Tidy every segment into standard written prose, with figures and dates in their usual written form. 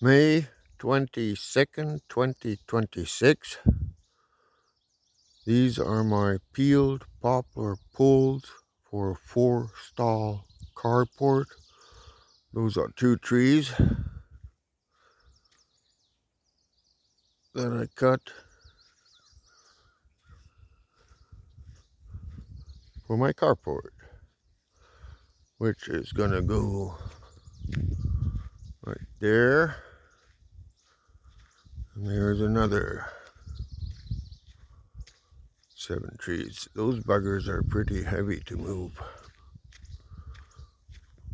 May 22nd, 2026. These are my peeled poplar poles for a 4-stall carport. Those are 2 trees that I cut for my carport, which is gonna go right there. And there's another 7 trees. Those buggers are pretty heavy to move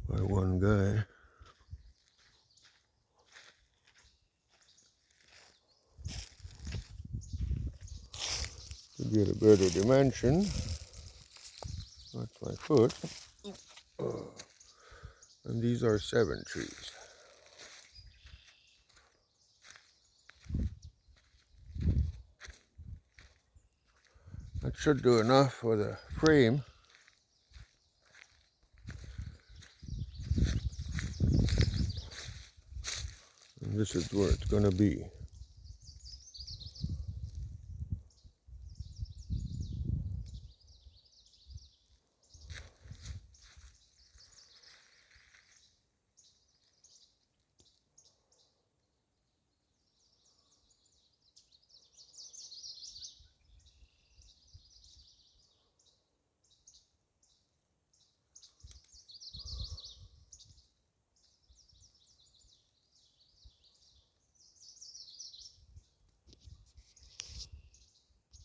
by one guy. To get a better dimension, that's my foot. And these are 7 trees. That should do enough for the frame. And this is where it's going to be.